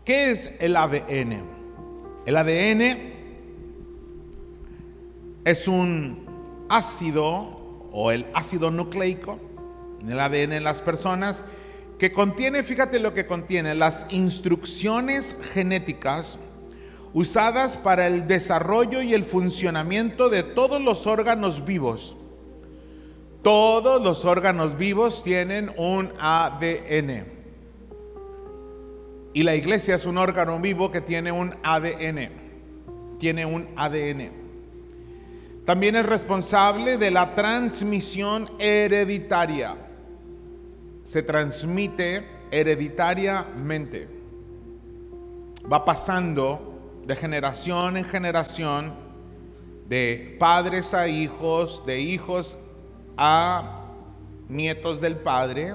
¿Qué es el ADN? El ADN es un ácido o el ácido nucleico en el ADN de las personas que contiene, fíjate lo que contiene, las instrucciones genéticas usadas para el desarrollo y el funcionamiento de todos los órganos vivos. Todos los órganos vivos tienen un ADN. Y la iglesia es un órgano vivo que tiene un ADN. Tiene un ADN. También es responsable de la transmisión hereditaria. Se transmite hereditariamente. Va pasando de generación en generación, de padres a hijos, de hijos a nietos del padre,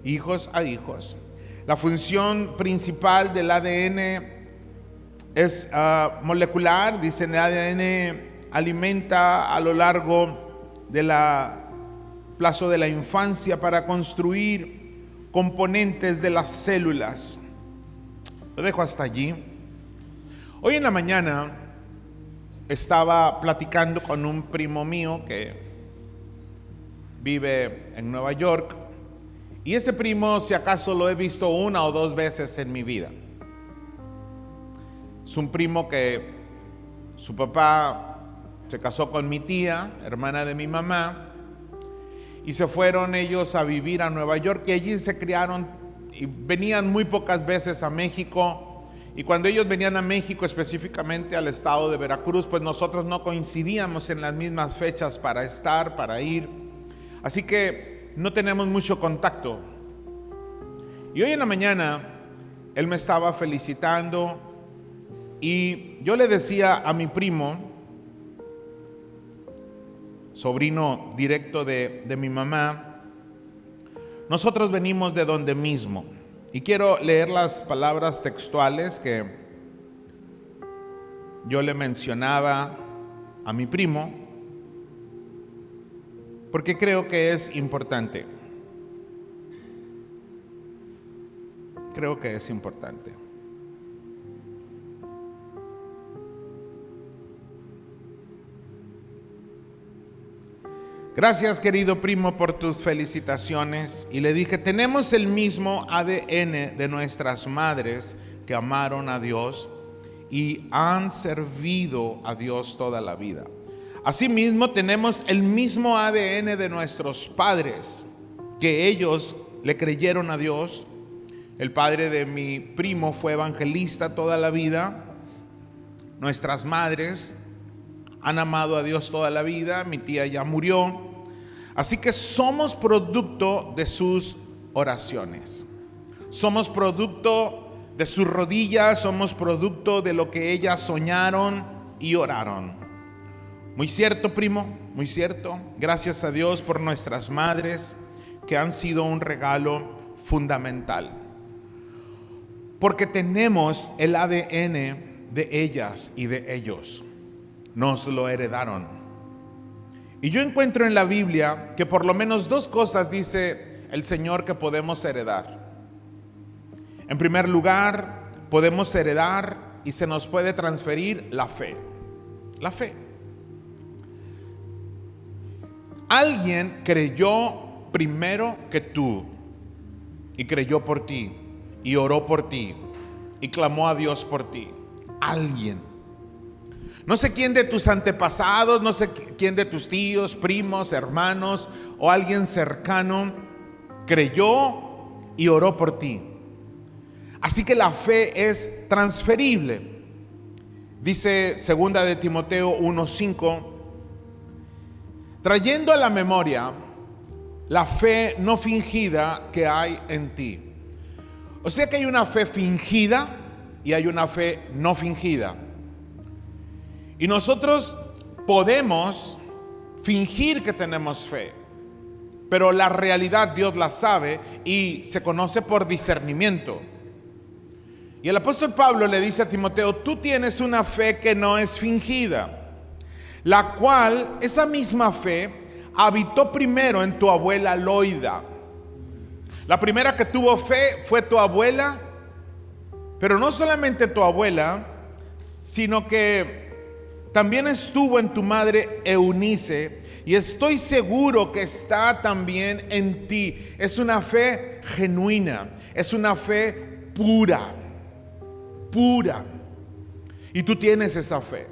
hijos a hijos. La función principal del ADN es molecular. Dicen el ADN alimenta a lo largo del plazo de la infancia para construir componentes de las células. Lo dejo hasta allí. Hoy en la mañana estaba platicando con un primo mío que vive en Nueva York, y ese primo, si acaso, lo he visto 1 o 2 veces en mi vida. Es un primo que su papá se casó con mi tía, hermana de mi mamá, y se fueron ellos a vivir a Nueva York, y allí se criaron y venían muy pocas veces a México. Y cuando ellos venían a México, específicamente al estado de Veracruz, pues nosotros no coincidíamos en las mismas fechas para ir. Así que no tenemos mucho contacto. Y hoy en la mañana él me estaba felicitando y yo le decía a mi primo, sobrino directo de mi mamá, nosotros venimos de donde mismo. Y quiero leer las palabras textuales que yo le mencionaba a mi primo, porque creo que es importante. Creo que es importante. Gracias, querido primo, por tus felicitaciones. Y le dije, tenemos el mismo ADN de nuestras madres que amaron a Dios y han servido a Dios toda la vida. Asimismo, tenemos el mismo ADN de nuestros padres, que ellos le creyeron a Dios. El padre de mi primo fue evangelista toda la vida. Nuestras madres han amado a Dios toda la vida. Mi tía ya murió. Así que somos producto de sus oraciones. Somos producto de sus rodillas. Somos producto de lo que ellas soñaron y oraron. Muy cierto, primo, muy cierto. Gracias a Dios por nuestras madres, que han sido un regalo fundamental. Porque tenemos el ADN de ellas y de ellos. Nos lo heredaron. Y yo encuentro en la Biblia que por lo menos 2 cosas dice el Señor que podemos heredar. En primer lugar, podemos heredar y se nos puede transferir la fe. La fe. Alguien creyó primero que tú y creyó por ti y oró por ti y clamó a Dios por ti. Alguien. No sé quién de tus antepasados, no sé quién de tus tíos, primos, hermanos o alguien cercano creyó y oró por ti. Así que la fe es transferible. Dice 2 de Timoteo 1:5, trayendo a la memoria la fe no fingida que hay en ti. O sea que hay una fe fingida y hay una fe no fingida. Y nosotros podemos fingir que tenemos fe, pero la realidad Dios la sabe y se conoce por discernimiento. Y el apóstol Pablo le dice a Timoteo, tú tienes una fe que no es fingida, la cual, esa misma fe, habitó primero en tu abuela Loida. La primera que tuvo fe fue tu abuela Pero no solamente tu abuela, sino que también estuvo en tu madre Eunice, y estoy seguro que está también en ti. Es una fe genuina, es una fe pura, pura. Y tú tienes esa fe.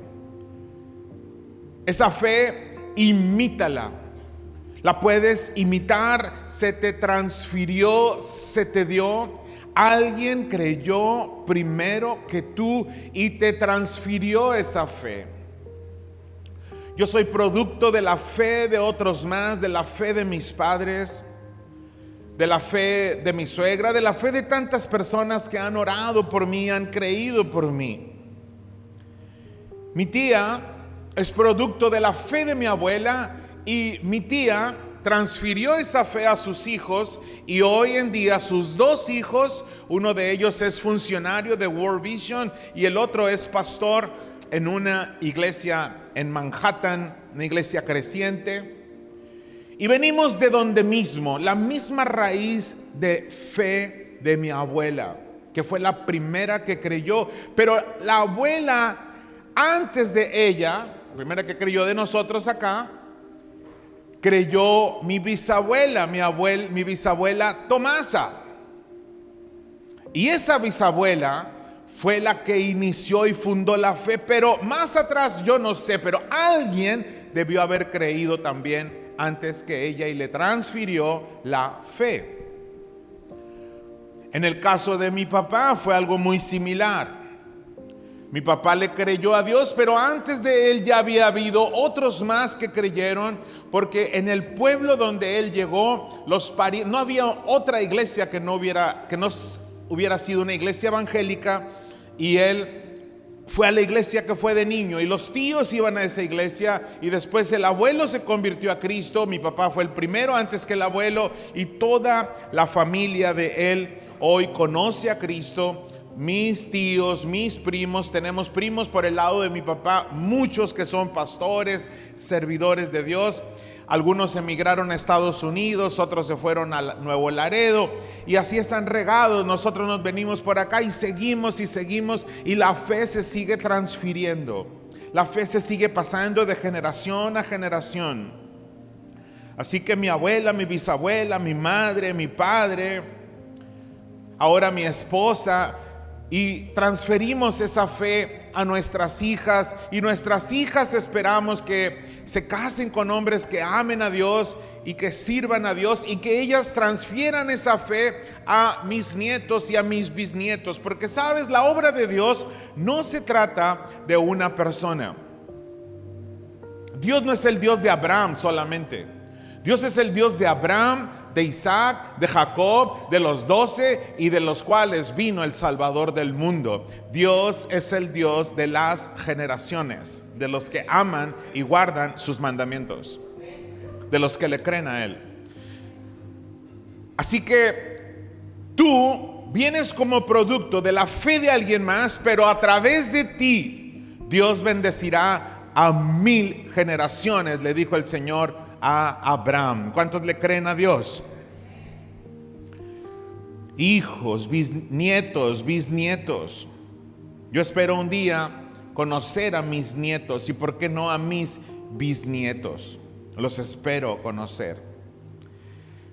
Esa fe, imítala. La puedes imitar, se te transfirió, se te dio. Alguien creyó primero que tú y te transfirió esa fe. Yo soy producto de la fe de otros más, de la fe de mis padres, de la fe de mi suegra, de la fe de tantas personas que han orado por mí, han creído por mí. Mi tía es producto de la fe de mi abuela, y mi tía transfirió esa fe a sus hijos, y hoy en día sus dos hijos, uno de ellos es funcionario de World Vision y el otro es pastor en una iglesia en Manhattan, una iglesia creciente. Y venimos de donde mismo, la misma raíz de fe de mi abuela, que fue la primera que creyó. Pero la abuela, antes de ella, la primera que creyó de nosotros acá, creyó mi bisabuela, mi bisabuela Tomasa. Y esa bisabuela fue la que inició y fundó la fe, pero más atrás yo no sé, pero alguien debió haber creído también antes que ella y le transfirió la fe. En el caso de mi papá fue algo muy similar. Mi papá le creyó a Dios, pero antes de él ya había habido otros más que creyeron, porque en el pueblo donde él llegó, no había otra iglesia que no hubiera sido una iglesia evangélica, y él fue a la iglesia que fue de niño, y los tíos iban a esa iglesia, y después el abuelo se convirtió a Cristo. Mi papá fue el primero antes que el abuelo, y toda la familia de él hoy conoce a Cristo. Mis tíos, mis primos, tenemos primos por el lado de mi papá, muchos que son pastores, servidores de Dios. Algunos emigraron a Estados Unidos, otros se fueron a Nuevo Laredo, y así están regados. Nosotros nos venimos por acá y seguimos, y la fe se sigue transfiriendo. La fe se sigue pasando de generación a generación. Así que mi abuela, mi bisabuela, mi madre, mi padre, ahora mi esposa, y transferimos esa fe a nuestras hijas, y nuestras hijas esperamos que se casen con hombres que amen a Dios y que sirvan a Dios, y que ellas transfieran esa fe a mis nietos y a mis bisnietos. Porque sabes, la obra de Dios no se trata de una persona. Dios no es el Dios de Abraham solamente. Dios es el Dios de Abraham, de Isaac, de Jacob, de los 12, y de los cuales vino el Salvador del mundo. Dios es el Dios de las generaciones, de los que aman y guardan sus mandamientos, de los que le creen a Él. Así que tú vienes como producto de la fe de alguien más, pero a través de ti Dios bendecirá a 1000 generaciones, le dijo el Señor a Abraham. ¿Cuántos le creen a Dios? Hijos, bisnietos, bisnietos. Yo espero un día conocer a mis nietos, y por qué no a mis bisnietos. Los espero conocer.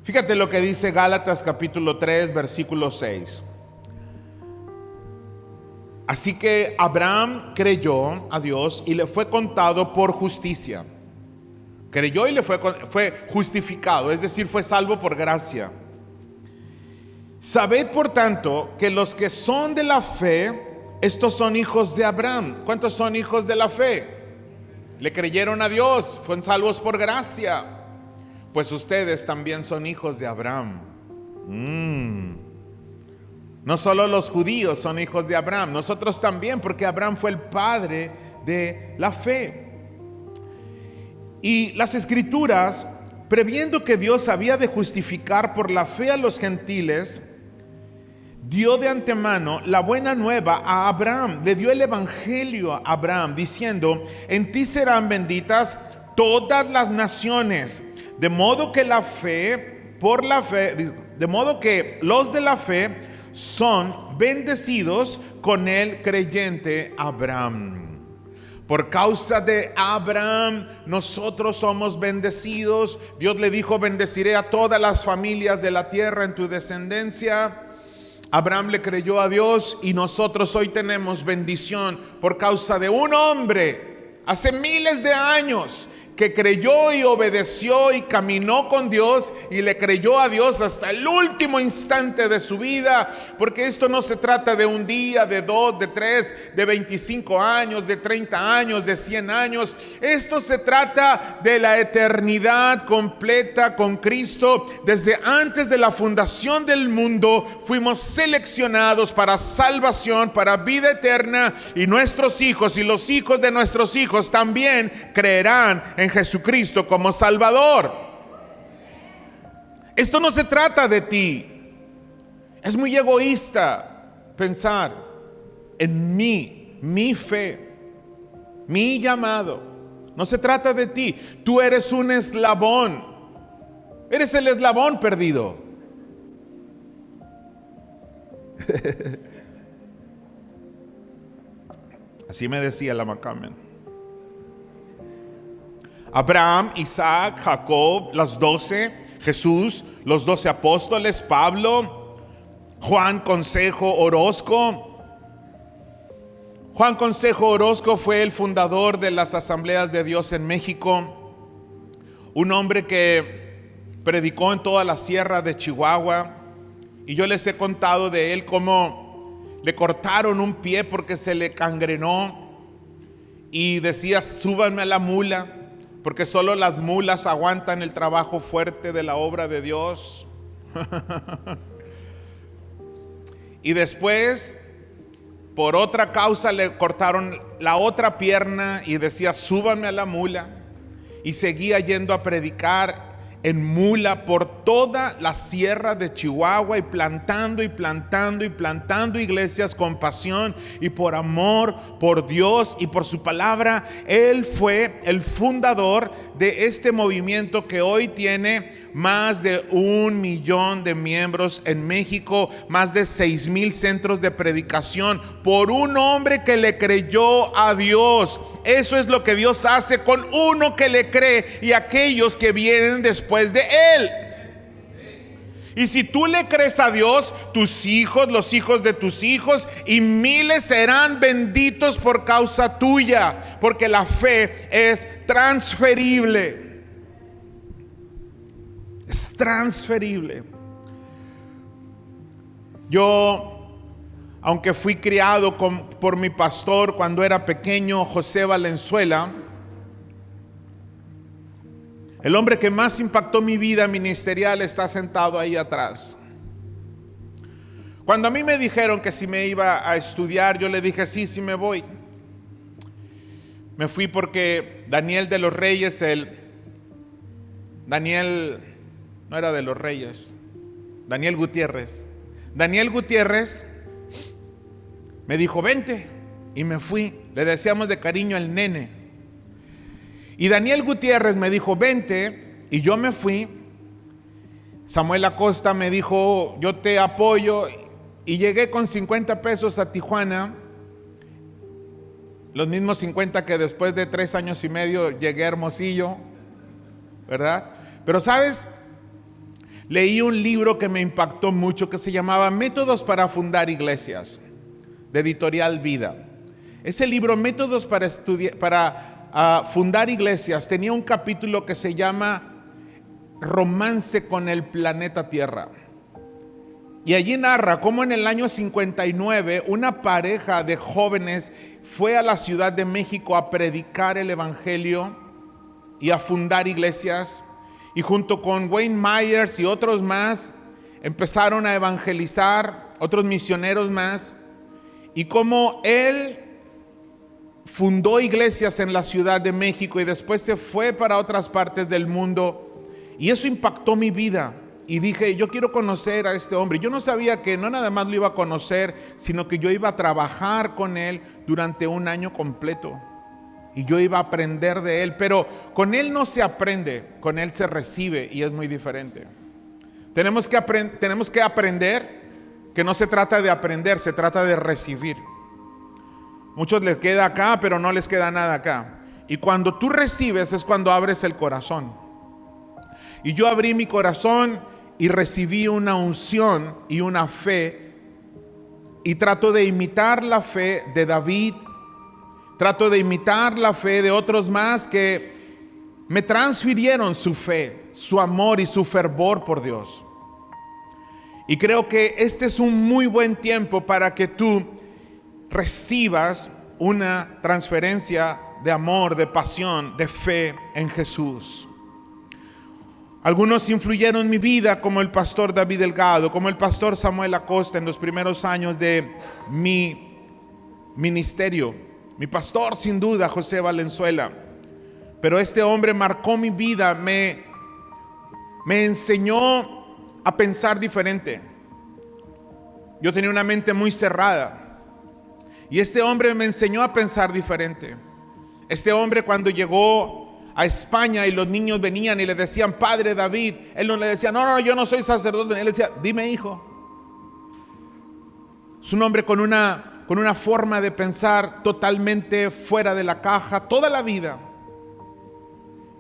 Fíjate lo que dice Gálatas capítulo 3 versículo 6. Así que Abraham creyó a Dios y le fue contado por justicia. Creyó y le fue justificado, es decir, fue salvo por gracia. Sabed por tanto que los que son de la fe, estos son hijos de Abraham. ¿Cuántos son hijos de la fe? Le creyeron a Dios, fueron salvos por gracia. Pues ustedes también son hijos de Abraham. No solo los judíos son hijos de Abraham, nosotros también, porque Abraham fue el padre de la fe. Y las Escrituras, previendo que Dios había de justificar por la fe a los gentiles, dio de antemano la buena nueva a Abraham. Le dio el evangelio a Abraham, diciendo: en ti serán benditas todas las naciones. De modo que los de la fe son bendecidos con el creyente Abraham. Por causa de Abraham, nosotros somos bendecidos. Dios le dijo: bendeciré a todas las familias de la tierra en tu descendencia. Abraham le creyó a Dios y nosotros hoy tenemos bendición por causa de un hombre hace miles de años que creyó y obedeció y caminó con Dios y le creyó a Dios hasta el último instante de su vida. Porque esto no se trata de un día, de 2, de 3, de 25 años, de 30 años, de 100 años. Esto se trata de la eternidad completa con Cristo. Desde antes de la fundación del mundo fuimos seleccionados para salvación, para vida eterna, y nuestros hijos y los hijos de nuestros hijos también creerán en Jesucristo como Salvador. Esto no se trata de ti. Es muy egoísta pensar en mí, mi fe, mi llamado. No se trata de ti. Tú eres un eslabón. Eres el eslabón perdido. Así me decía la Macamen. Abraham, Isaac, Jacob, los 12, Jesús, los 12 apóstoles, Pablo, Juan Consejo Orozco. Juan Consejo Orozco fue el fundador de las Asambleas de Dios en México, un hombre que predicó en toda la sierra de Chihuahua, y yo les he contado de él cómo le cortaron un pie porque se le cangrenó y decía: súbanme a la mula, porque solo las mulas aguantan el trabajo fuerte de la obra de Dios. Y después, por otra causa, le cortaron la otra pierna y decía: súbanme a la mula. Y seguía yendo a predicar en mula por toda la sierra de Chihuahua, y plantando y plantando y plantando iglesias con pasión y por amor por Dios y por su palabra. Él fue el fundador de este movimiento que hoy tiene más de 1 millón de miembros en México, más de 6,000 centros de predicación, por un hombre que le creyó a Dios. Eso es lo que Dios hace con uno que le cree y aquellos que vienen después de él. Y si tú le crees a Dios, tus hijos, los hijos de tus hijos y miles serán benditos por causa tuya, porque la fe es transferible. Es transferible. Yo, aunque fui criado por mi pastor cuando era pequeño, José Valenzuela, el hombre que más impactó mi vida ministerial está sentado ahí atrás. Cuando a mí me dijeron que si me iba a estudiar, yo le dije: sí me voy. Me fui porque Daniel de los Reyes, Daniel no era de los Reyes, Daniel Gutiérrez me dijo: vente, y me fui. Le decíamos de cariño el nene. Y Daniel Gutiérrez me dijo: vente, y yo me fui. Samuel Acosta me dijo: yo te apoyo, y llegué con 50 pesos a Tijuana, los mismos 50 que después de 3 años y medio llegué a Hermosillo, ¿verdad? Pero ¿sabes? Leí un libro que me impactó mucho que se llamaba Métodos para fundar iglesias, de Editorial Vida. Ese libro, Métodos para fundar iglesias, tenía un capítulo que se llama Romance con el planeta Tierra. Y allí narra cómo en el año 59 una pareja de jóvenes fue a la Ciudad de México a predicar el evangelio y a fundar iglesias. Y junto con Wayne Myers y otros más empezaron a evangelizar, otros misioneros más. Y como él fundó iglesias en la Ciudad de México y después se fue para otras partes del mundo, y eso impactó mi vida. Y dije: yo quiero conocer a este hombre. Yo no sabía que no nada más lo iba a conocer, sino que yo iba a trabajar con él durante 1 año completo. Y yo iba a aprender de él. Pero con él no se aprende, con él se recibe, y es muy diferente. Tenemos que aprender que no se trata de aprender, se trata de recibir. Muchos les queda acá, pero no les queda nada acá. Y cuando tú recibes es cuando abres el corazón. Y yo abrí mi corazón y recibí una unción y una fe. Y trato de imitar la fe de David. Trato de imitar la fe de otros más que me transfirieron su fe, su amor y su fervor por Dios. Y creo que este es un muy buen tiempo para que tú recibas una transferencia de amor, de pasión, de fe en Jesús. Algunos influyeron en mi vida, como el pastor David Delgado, como el pastor Samuel Acosta en los primeros años de mi ministerio. Mi pastor, sin duda, José Valenzuela. Pero este hombre marcó mi vida, me enseñó a pensar diferente. Yo tenía una mente muy cerrada. Y este hombre me enseñó a pensar diferente. Este hombre, cuando llegó a España y los niños venían y le decían, Padre David, él no le decía, no, yo no soy sacerdote. Él decía, dime, hijo. Es un hombre con una forma de pensar totalmente fuera de la caja toda la vida.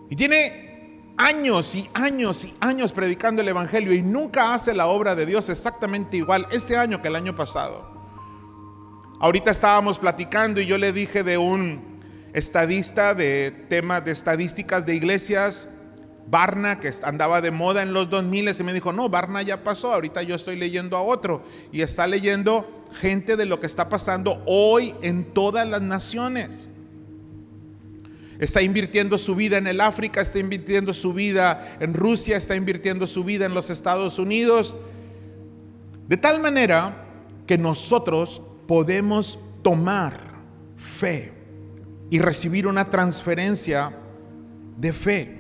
Y tiene años y años y años predicando el evangelio y nunca hace la obra de Dios exactamente igual este año que el año pasado. Ahorita estábamos platicando y yo le dije de un estadista de temas de estadísticas de iglesias, Barna, que andaba de moda en los 2000, y me dijo, no, Barna ya pasó, ahorita yo estoy leyendo a otro, y está leyendo gente de lo que está pasando hoy en todas las naciones. Está invirtiendo su vida en el África, está invirtiendo su vida en Rusia, está invirtiendo su vida en los Estados Unidos, de tal manera que nosotros podemos tomar fe y recibir una transferencia de fe.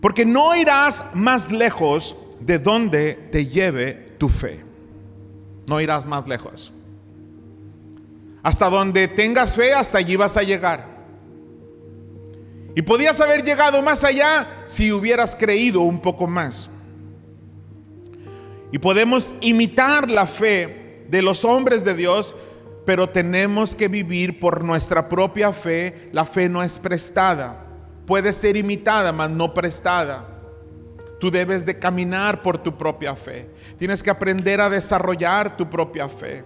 Porque no irás más lejos de donde te lleve tu fe. No irás más lejos. Hasta donde tengas fe, hasta allí vas a llegar. Y podías haber llegado más allá si hubieras creído un poco más. Y podemos imitar la fe de los hombres de Dios, pero tenemos que vivir por nuestra propia fe. La fe no es prestada. Puede ser imitada, mas no prestada. Tú debes de caminar por tu propia fe. Tienes que aprender a desarrollar tu propia fe.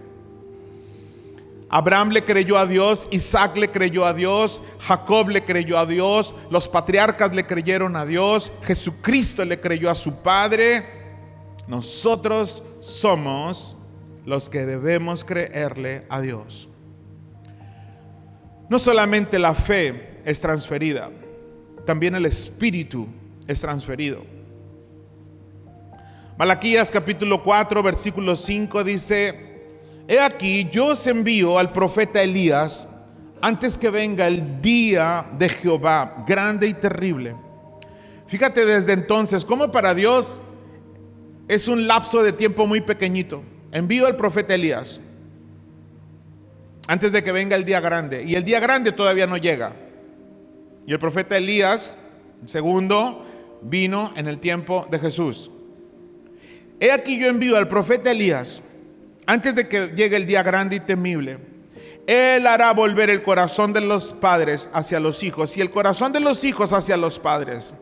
Abraham le creyó a Dios, Isaac le creyó a Dios, Jacob le creyó a Dios, los patriarcas le creyeron a Dios, Jesucristo le creyó a su Padre. Nosotros somos los que debemos creerle a Dios. No solamente la fe es transferida, también el Espíritu es transferido. Malaquías capítulo 4 versículo 5 dice: He aquí, yo os envío al profeta Elías antes que venga el día de Jehová, grande y terrible. Fíjate desde entonces cómo para Dios es un lapso de tiempo muy pequeñito. Envío al profeta Elías antes de que venga el día grande, y el día grande todavía no llega. Y el profeta Elías, segundo, vino en el tiempo de Jesús. He aquí, yo envío al profeta Elías antes de que llegue el día grande y temible. Él hará volver el corazón de los padres hacia los hijos y el corazón de los hijos hacia los padres,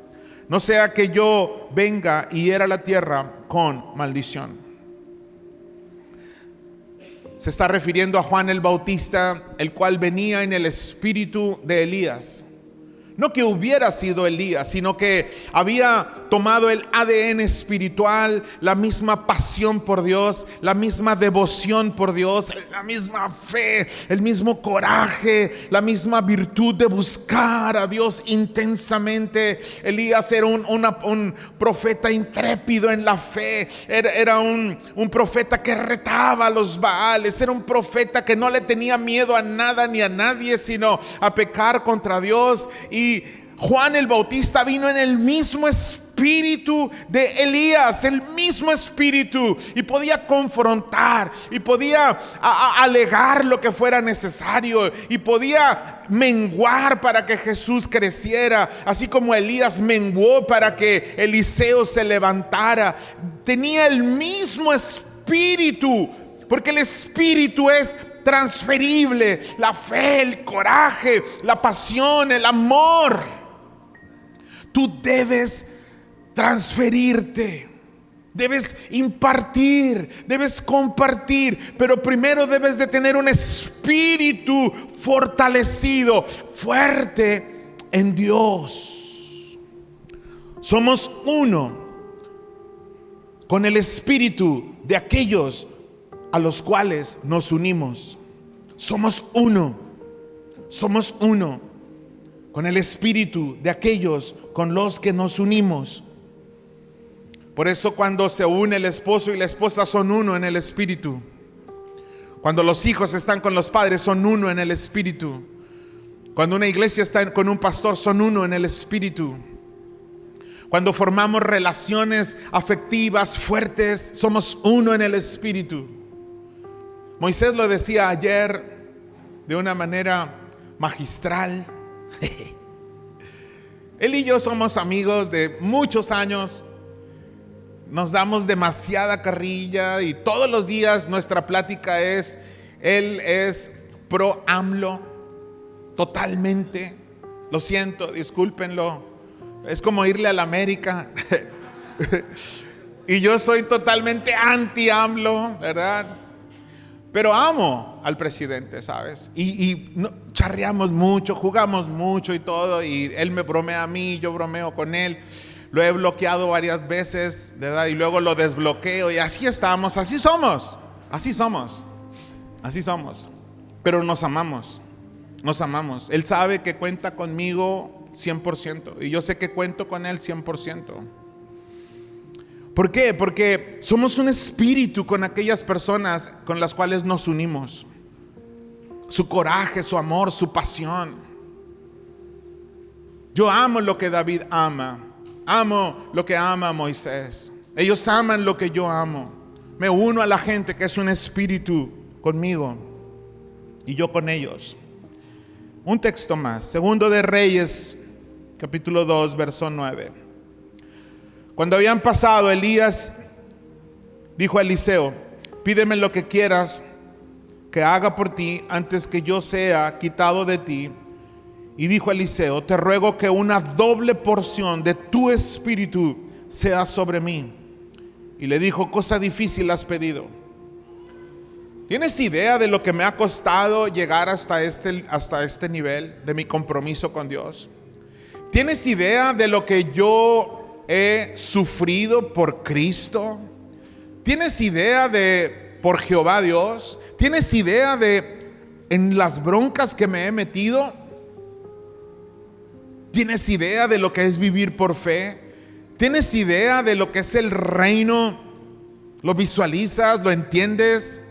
no sea que yo venga y hiera la tierra con maldición. Se está refiriendo a Juan el Bautista, el cual venía en el espíritu de Elías. No que hubiera sido Elías, sino que había tomado el ADN espiritual, la misma pasión por Dios, la misma devoción por Dios, la misma fe, el mismo coraje, la misma virtud de buscar a Dios intensamente. Elías era un profeta intrépido en la fe, era un profeta que retaba a los Baales, era un profeta que no le tenía miedo a nada ni a nadie, sino a pecar contra Dios. Y Juan el Bautista vino en el mismo espíritu espíritu de Elías, el mismo espíritu, y podía confrontar, y podía alegar lo que fuera necesario, y podía menguar para que Jesús creciera, así como Elías menguó para que Eliseo se levantara. Tenía el mismo espíritu, porque el espíritu es transferible. La fe, el coraje, la pasión, el amor. Tú debes transferirte, debes impartir, debes compartir, pero primero debes de tener un espíritu fortalecido, fuerte en Dios. Somos uno con el espíritu de aquellos a los cuales nos unimos. Somos uno con el espíritu de aquellos con los que nos unimos. Por eso cuando se une el esposo y la esposa son uno en el espíritu. Cuando los hijos están con los padres son uno en el espíritu. Cuando una iglesia está con un pastor son uno en el espíritu. Cuando formamos relaciones afectivas fuertes somos uno en el espíritu. Moisés lo decía ayer de una manera magistral. Él y yo somos amigos de muchos años. Nos damos demasiada carrilla y todos los días nuestra plática es: él es pro AMLO, totalmente. Lo siento, discúlpenlo. Es como irle a la América. Y yo soy totalmente anti AMLO, ¿verdad? Pero amo al presidente, ¿sabes? Y charreamos mucho, jugamos mucho y todo. Y él me bromea a mí, yo bromeo con él. Lo he bloqueado varias veces, ¿verdad? Y luego lo desbloqueo. Y así estamos, así somos. Pero nos amamos. Él sabe que cuenta conmigo 100%. Y yo sé que cuento con él 100%. ¿Por qué? Porque somos un espíritu con aquellas personas con las cuales nos unimos. Su coraje, su amor, su pasión. Yo amo lo que David ama. Amo lo que ama Moisés. Ellos aman lo que yo amo. Me uno a la gente que es un espíritu conmigo y yo con ellos. Un texto más, Segundo de Reyes, capítulo 2, verso 9. Cuando habían pasado, Elías dijo a Eliseo: pídeme lo que quieras que haga por ti antes que yo sea quitado de ti. Y dijo Eliseo: te ruego que una doble porción de tu espíritu sea sobre mí. Y le dijo: cosa difícil has pedido. ¿Tienes idea de lo que me ha costado llegar hasta este nivel de mi compromiso con Dios? ¿Tienes idea de lo que yo he sufrido por Cristo? ¿Tienes idea de por Jehová Dios? ¿Tienes idea de en las broncas que me he metido? ¿Tienes idea de lo que es vivir por fe? ¿Tienes idea de lo que es el reino? ¿Lo visualizas? ¿Lo entiendes?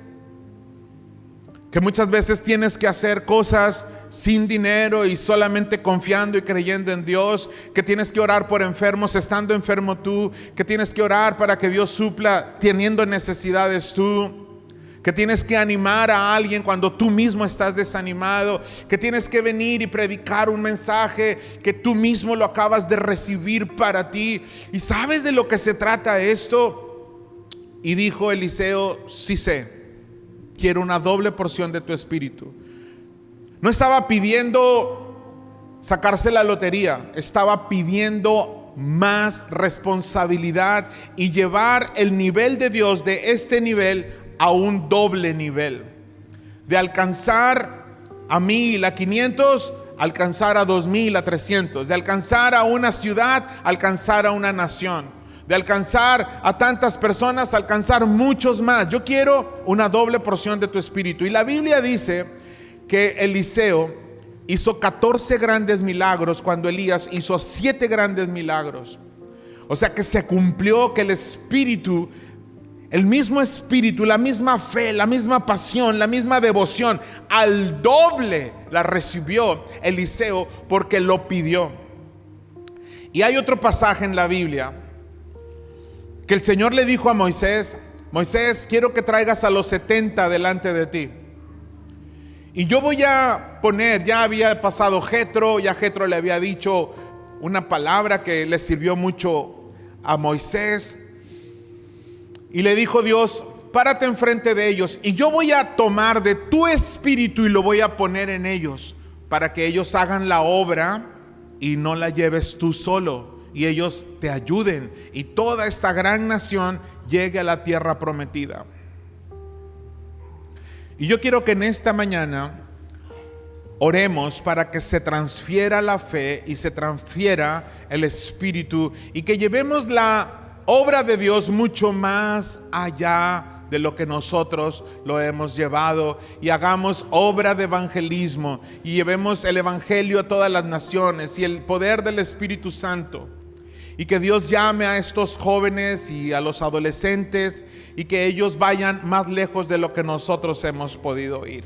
Que muchas veces tienes que hacer cosas sin dinero y solamente confiando y creyendo en Dios. Que tienes que orar por enfermos estando enfermo tú. Que tienes que orar para que Dios supla teniendo necesidades tú. Que tienes que animar a alguien cuando tú mismo estás desanimado. Que tienes que venir y predicar un mensaje que tú mismo lo acabas de recibir para ti. ¿Y sabes de lo que se trata esto? Y dijo Eliseo: sí sé. Quiero una doble porción de tu espíritu. No estaba pidiendo sacarse la lotería. Estaba pidiendo más responsabilidad y llevar el nivel de Dios de este nivel a un doble nivel. De alcanzar a 1000, a 500, alcanzar a 2000, a 300. De alcanzar a una ciudad, alcanzar a una nación. De alcanzar a tantas personas, alcanzar muchos más. Yo quiero una doble porción de tu espíritu. Y la Biblia dice que Eliseo hizo 14 grandes milagros cuando Elías hizo 7 grandes milagros. O sea que se cumplió que el espíritu, el mismo espíritu, la misma fe, la misma pasión, la misma devoción, al doble la recibió Eliseo porque lo pidió. Y hay otro pasaje en la Biblia que el Señor le dijo a Moisés: Moisés, quiero que traigas a los 70 delante de ti. Y yo voy a poner, ya había pasado Jetro, ya Jetro le había dicho una palabra que le sirvió mucho a Moisés. Y le dijo Dios: párate enfrente de ellos y yo voy a tomar de tu espíritu y lo voy a poner en ellos, para que ellos hagan la obra y no la lleves tú solo, y ellos te ayuden y toda esta gran nación llegue a la tierra prometida. Y yo quiero que en esta mañana oremos para que se transfiera la fe y se transfiera el espíritu, y que llevemos la obra de Dios mucho más allá de lo que nosotros lo hemos llevado, y hagamos obra de evangelismo y llevemos el evangelio a todas las naciones y el poder del Espíritu Santo, y que Dios llame a estos jóvenes y a los adolescentes y que ellos vayan más lejos de lo que nosotros hemos podido ir.